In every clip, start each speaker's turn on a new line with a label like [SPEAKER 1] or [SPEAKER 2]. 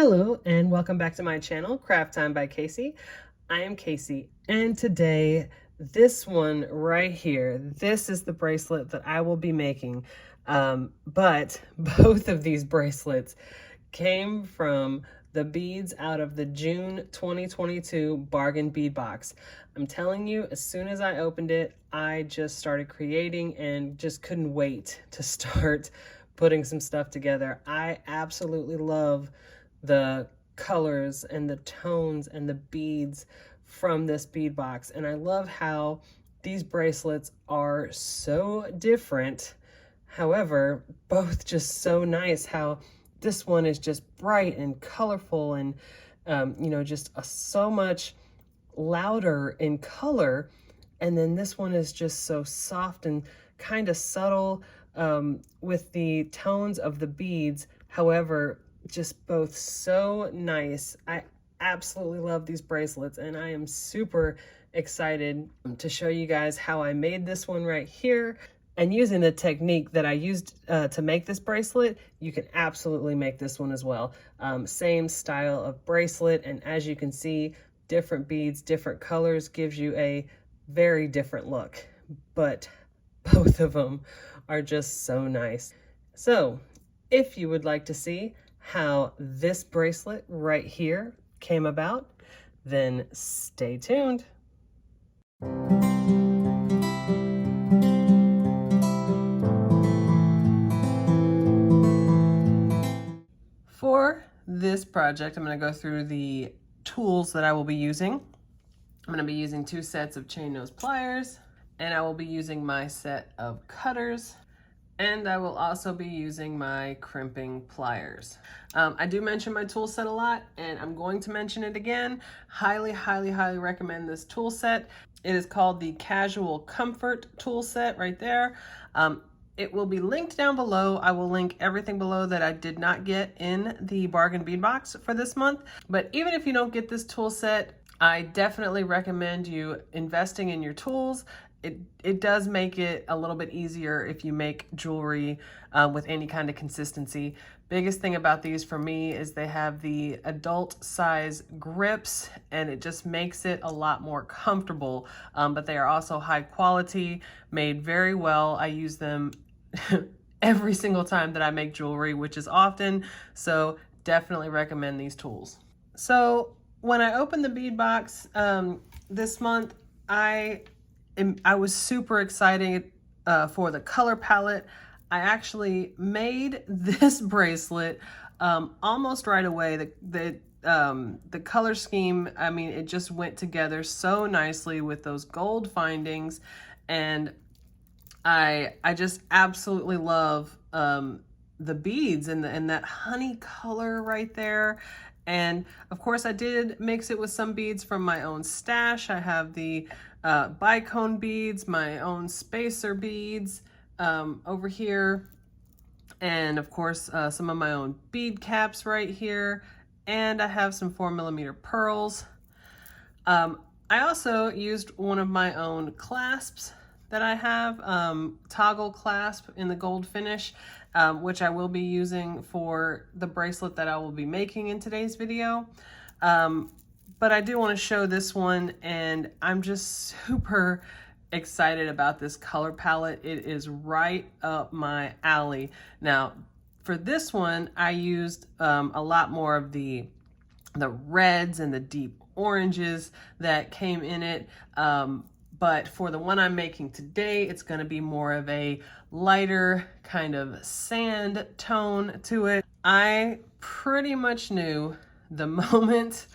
[SPEAKER 1] Hello and welcome back to my channel, Craft Time by Casey. I am Casey, and today this one right here, this is the bracelet that I will be making. But both of these bracelets came from the beads out of the June 2022 bargain bead box. I'm telling you, as soon as I opened it, I just started creating and just couldn't wait to start putting some stuff together. I absolutely love the colors and the tones and the beads from this bead box. And I love how these bracelets are so different. However, both just so nice. How this one is just bright and colorful and, just so much louder in color. And then this one is just so soft and kind of subtle with the tones of the beads. However, just both so nice. I absolutely love these bracelets, and I am super excited to show you guys how I made this one right here. And using the technique that I used to make this bracelet, you can absolutely make this one as well. Same style of bracelet, and as you can see, different beads, different colors gives you a very different look, but both of them are just so nice. So if you would like to see how this bracelet right here came about, then stay tuned. For this project, I'm going to go through the tools that I will be using. I'm going to be using 2 sets of chain nose pliers, and I will be using my set of cutters, and I will also be using my crimping pliers. I do mention my tool set a lot, and I'm going to mention it again. Highly, highly, highly recommend this tool set. It is called the Casual Comfort tool set right there. It will be linked down below. I will link everything below that I did not get in the bargain bead box for this month. But even if you don't get this tool set, I definitely recommend you investing in your tools. It does make it a little bit easier if you make jewelry with any kind of consistency. Biggest thing about these for me is they have the adult size grips, and it just makes it a lot more comfortable. But they are also high quality, made very well. I use them every single time that I make jewelry, which is often, so definitely recommend these tools. So when I opened the bead box this month, I was super excited for the color palette. I actually made this bracelet almost right away. The color scheme, I mean, it just went together so nicely with those gold findings, and I just absolutely love the beads and that honey color right there. And of course I did mix it with some beads from my own stash. I have the bicone beads, my own spacer beads over here, and of course some of my own bead caps right here, and I have some 4mm pearls. I also used one of my own clasps that I have, toggle clasp in the gold finish, which I will be using for the bracelet that I will be making in today's video. But I do want to show this one, and I'm just super excited about this color palette. It is right up my alley. Now, for this one, I used a lot more of the reds and the deep oranges that came in it. But for the one I'm making today, it's going to be more of a lighter kind of sand tone to it. I pretty much knew the moment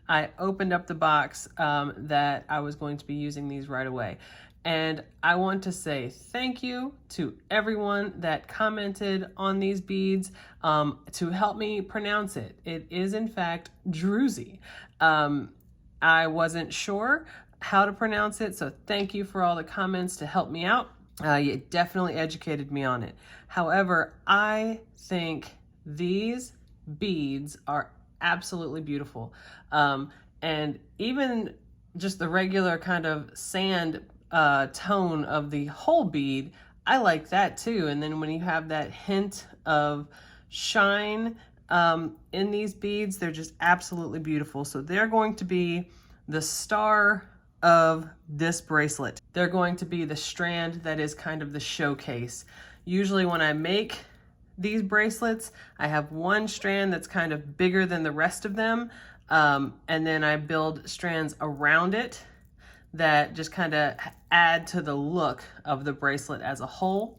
[SPEAKER 1] I opened up the box that I was going to be using these right away. And I want to say thank you to everyone that commented on these beads to help me pronounce it. It is in fact druzy. I wasn't sure how to pronounce it, so thank you for all the comments to help me out. You definitely educated me on it. However, I think these beads are absolutely beautiful. And even just the regular kind of sand tone of the whole bead, I like that too. And then when you have that hint of shine in these beads. They're just absolutely beautiful. So they're going to be the star of this bracelet. They're going to be the strand that is kind of the showcase. Usually when I make these bracelets, I have one strand that's kind of bigger than the rest of them, and then I build strands around it that just kind of add to the look of the bracelet as a whole.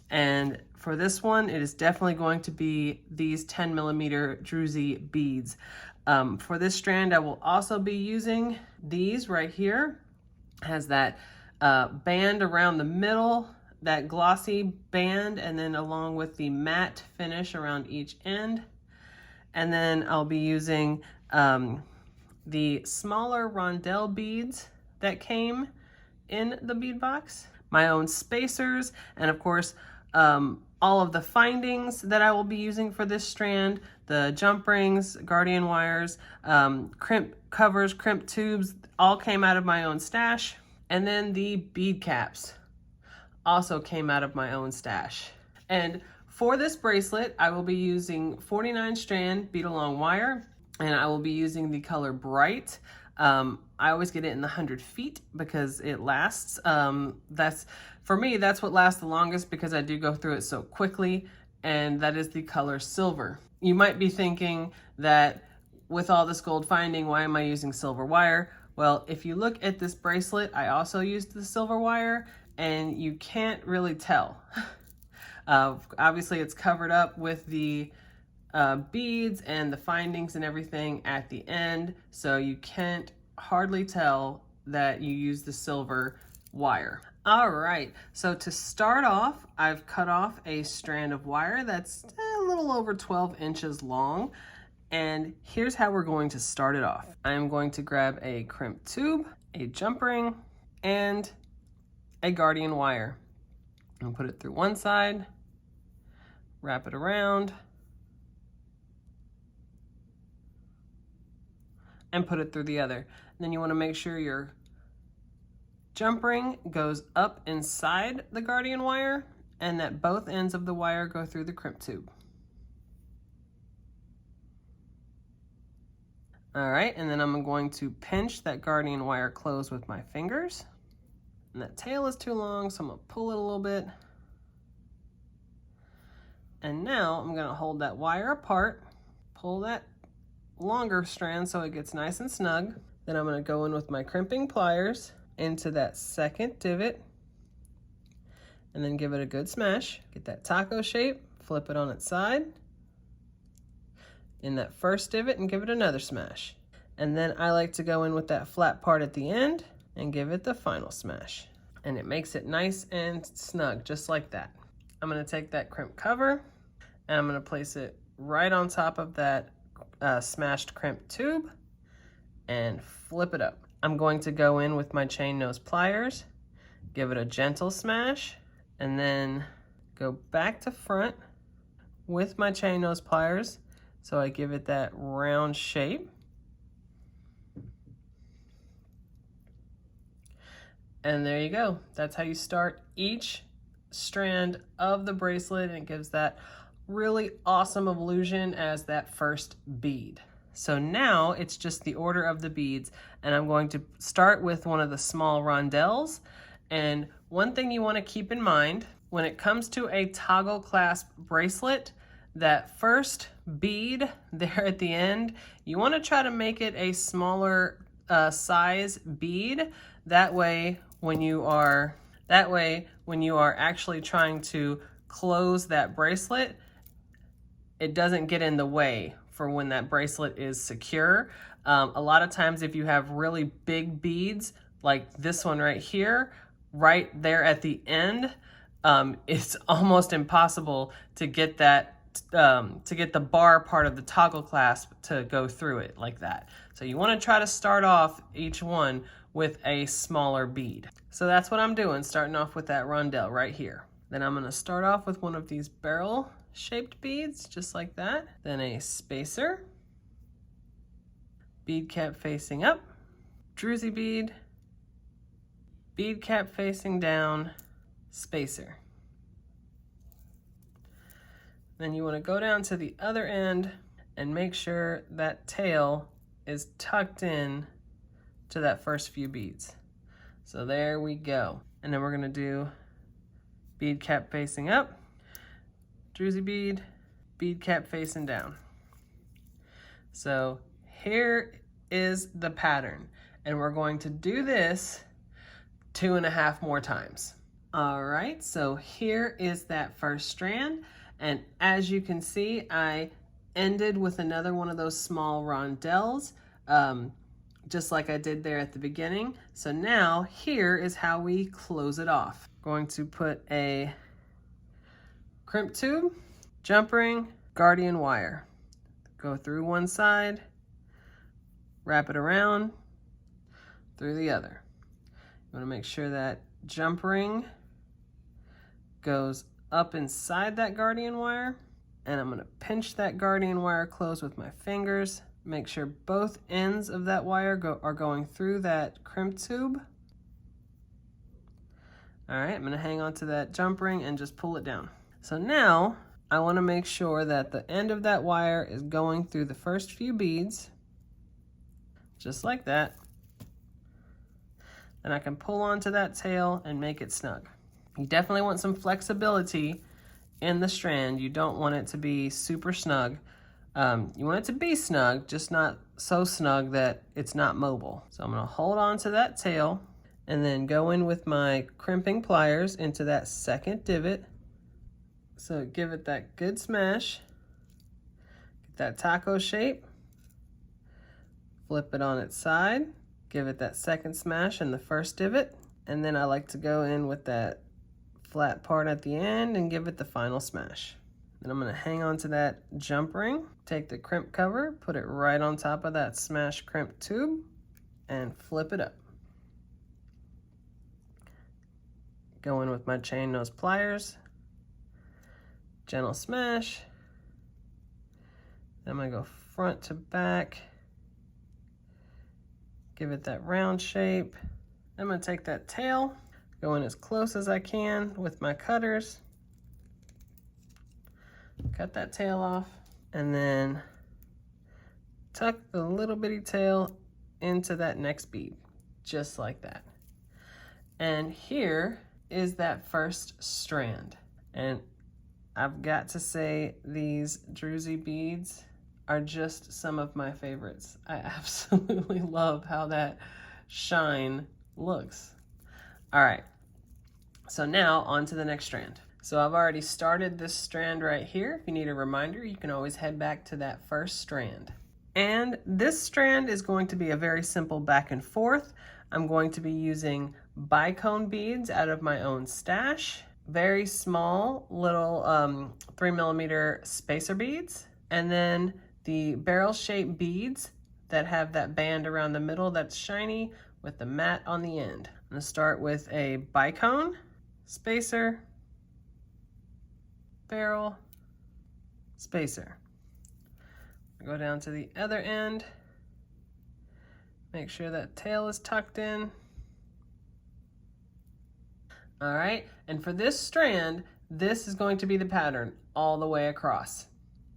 [SPEAKER 1] And for this one, it is definitely going to be these 10mm druzy beads. For this strand, I will also be using these right here. It has that band around the middle, that glossy band, and then along with the matte finish around each end. And then I'll be using the smaller rondelle beads that came in the bead box, my own spacers, and of course, all of the findings that I will be using for this strand, the jump rings, guardian wires, crimp covers, crimp tubes, all came out of my own stash. And then the bead caps also came out of my own stash. And for this bracelet, I will be using 49 strand bead along wire, and I will be using the color Bright. I always get it in the 100 feet because it lasts. For me, that's what lasts the longest because I do go through it so quickly, and that is the color Silver. You might be thinking that with all this gold finding, why am I using silver wire? Well, if you look at this bracelet, I also used the silver wire, and you can't really tell. Obviously, it's covered up with the beads and the findings and everything at the end, so you can't hardly tell that you use the silver wire. All right, so to start off, I've cut off a strand of wire that's a little over 12 inches long, and here's how we're going to start it off. I'm going to grab a crimp tube, a jump ring, and a guardian wire, and put it through one side, wrap it around, and put it through the other. And then you want to make sure your jump ring goes up inside the guardian wire and that both ends of the wire go through the crimp tube. All right, and then I'm going to pinch that guardian wire closed with my fingers. And that tail is too long, so I'm gonna pull it a little bit. And now I'm gonna hold that wire apart, pull that longer strand so it gets nice and snug. Then I'm gonna go in with my crimping pliers into that second divot and then give it a good smash. Get that taco shape, flip it on its side in that first divot and give it another smash. And then I like to go in with that flat part at the end and give it the final smash. And it makes it nice and snug, just like that. I'm gonna take that crimp cover and I'm gonna place it right on top of that smashed crimp tube and flip it up. I'm going to go in with my chain nose pliers, give it a gentle smash, and then go back to front with my chain nose pliers so I give it that round shape. And there you go. That's how you start each strand of the bracelet, and it gives that really awesome illusion as that first bead. So now it's just the order of the beads, and I'm going to start with one of the small rondelles. And one thing you want to keep in mind when it comes to a toggle clasp bracelet, that first bead there at the end, you want to try to make it a smaller size bead. That way when you are actually trying to close that bracelet, it doesn't get in the way for when that bracelet is secure. A lot of times if you have really big beads like this one right here, right there at the end, it's almost impossible to get that to get the bar part of the toggle clasp to go through it like that. So you want to try to start off each one with a smaller bead. So that's what I'm doing, starting off with that rondelle right here. Then I'm going to start off with one of these barrel shaped beads, just like that. Then a spacer, bead cap facing up, druzy bead, bead cap facing down, spacer. Then you want to go down to the other end and make sure that tail is tucked in to that first few beads. So there we go. And then we're going to do bead cap facing up, druzy bead, bead cap facing down. So here is the pattern, and we're going to do this 2.5 more times. All right, so here is that first strand, and as you can see, I ended with another one of those small rondelles, just like I did there at the beginning. So now here is how we close it off. Going to put a crimp tube, jump ring, guardian wire. Go through one side, wrap it around, through the other. You want to make sure that jump ring goes up inside that guardian wire, and I'm going to pinch that guardian wire closed with my fingers. Make sure both ends of that wire are going through that crimp tube. All right, I'm going to hang on to that jump ring and just pull it down. So now I want to make sure that the end of that wire is going through the first few beads, just like that. Then I can pull onto that tail and make it snug. You definitely want some flexibility in the strand. You don't want it to be super snug. You want it to be snug, just not so snug that it's not mobile. So I'm going to hold on to that tail and then go in with my crimping pliers into that second divot. So give it that good smash, get that taco shape, flip it on its side, give it that second smash in the first divot, and then I like to go in with that flat part at the end and give it the final smash. Then I'm going to hang on to that jump ring, take the crimp cover, put it right on top of that smash crimp tube, and flip it up. Go in with my chain nose pliers, gentle smash. Then I'm going to go front to back, give it that round shape. I'm going to take that tail, go in as close as I can with my cutters, cut that tail off, and then tuck the little bitty tail into that next bead, just like that. And here is that first strand. And I've got to say, these druzy beads are just some of my favorites. I absolutely love how that shine looks. All right, so now on to the next strand. So I've already started this strand right here. If you need a reminder, you can always head back to that first strand. And this strand is going to be a very simple back and forth. I'm going to be using bicone beads out of my own stash, very small little 3mm spacer beads, and then the barrel-shaped beads that have that band around the middle that's shiny with the mat on the end. I'm going to start with a bicone, spacer, barrel, spacer. Go down to the other end, make sure that tail is tucked in. All right, and for this strand, this is going to be the pattern all the way across.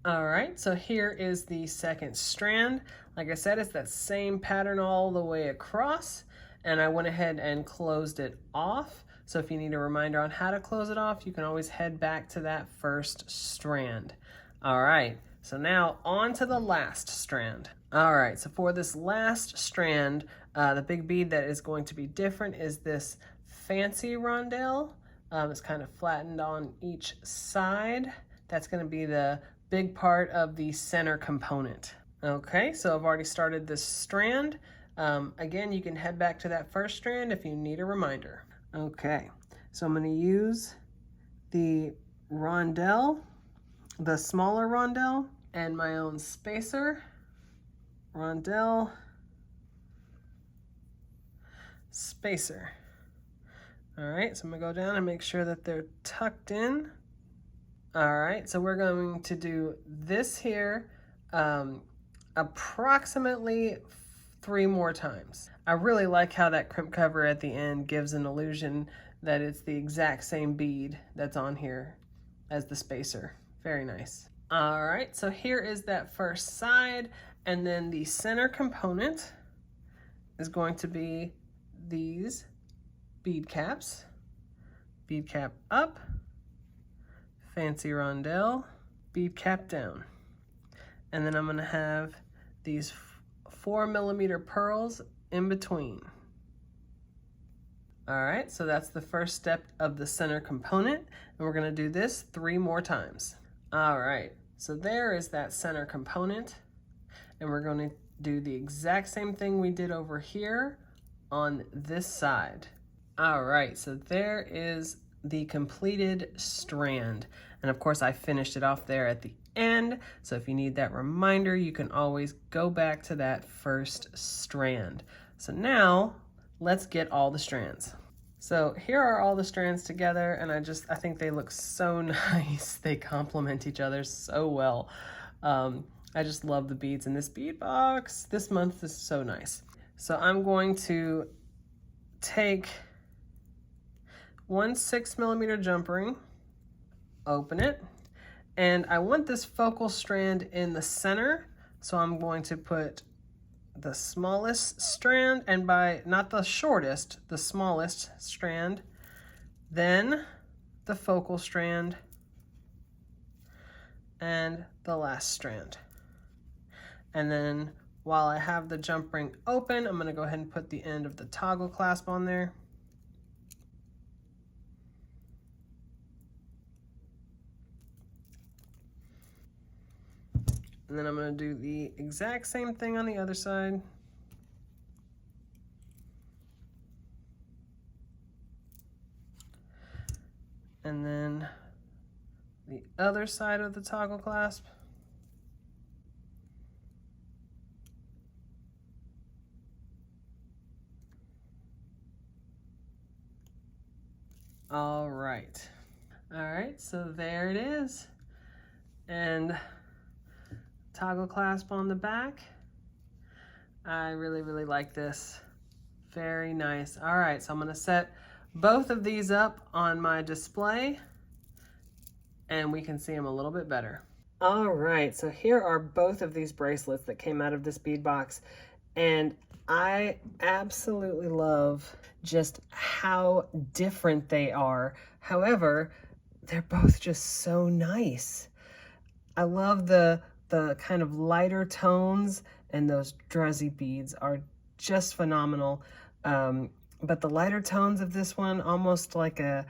[SPEAKER 1] All right, so here is the second strand. Like I said, it's that same pattern all the way across, and I went ahead and closed it off. So if you need a reminder on how to close it off, you can always head back to that first strand. All right, so now on to the last strand. All right, so for this last strand, the big bead that is going to be different is this fancy rondelle. It's kind of flattened on each side. That's going to be the big part of the center component. Okay, so I've already started this strand. Again, you can head back to that first strand if you need a reminder. Okay, so I'm going to use the rondelle, the smaller rondelle, and my own spacer, rondelle, spacer. All right, so I'm going to go down and make sure that they're tucked in. All right, so we're going to do this here approximately 3 more times. I really like how that crimp cover at the end gives an illusion that it's the exact same bead that's on here as the spacer. Very nice. All right, so here is that first side, and then the center component is going to be these bead caps. Bead cap up, fancy rondelle, bead cap down. And then I'm gonna have these 4mm pearls in between. All right, so that's the first step of the center component, and we're gonna do this 3 more times. All right, so there is that center component, and we're gonna do the exact same thing we did over here on this side. All right, so there is the completed strand, and of course I finished it off there at the end, so if you need that reminder, you can always go back to that first strand. So now, let's get all the strands. So here are all the strands together, and I think they look so nice. They complement each other so well. I just love the beads in this bead box. This month is so nice. So I'm going to take one 6mm jump ring, open it, and I want this focal strand in the center, so I'm going to put the smallest strand, and by not the shortest, the smallest strand, then the focal strand, and the last strand. And then while I have the jump ring open, I'm going to go ahead and put the end of the toggle clasp on there. And then I'm going to do the exact same thing on the other side. And then the other side of the toggle clasp. All right, so there it is. And toggle clasp on the back. I really like this. Very nice. All right, so I'm gonna set both of these up on my display and we can see them a little bit better. All right, so here are both of these bracelets that came out of this bead box, and I absolutely love just how different they are. However, they're both just so nice. I love the kind of lighter tones, and those druzzy beads are just phenomenal. But the lighter tones of this one, almost like a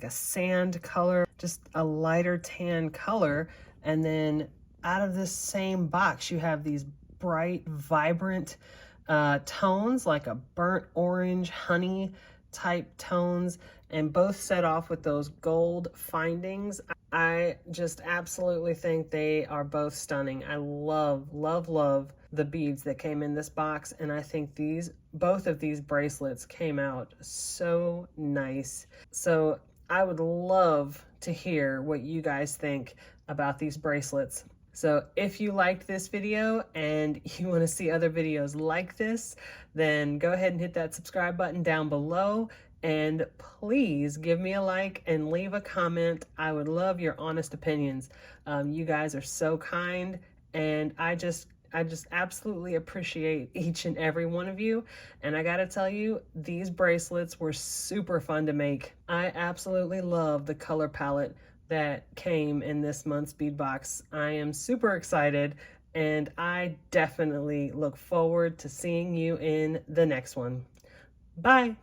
[SPEAKER 1] sand color, just a lighter tan color. And then out of this same box, you have these bright, vibrant tones, like a burnt orange, honey type tones, and both set off with those gold findings. I just absolutely think they are both stunning. I love the beads that came in this box, and I think both of these bracelets came out so nice. So I would love to hear what you guys think about these bracelets. So if you liked this video and you want to see other videos like this, then go ahead and hit that subscribe button down below, and please give me a like and leave a comment. I would love your honest opinions. You guys are so kind, and I just absolutely appreciate each and every one of you. And I gotta tell you, these bracelets were super fun to make. I absolutely love the color palette that came in this month's bead box. I am super excited, and I definitely look forward to seeing you in the next one. Bye.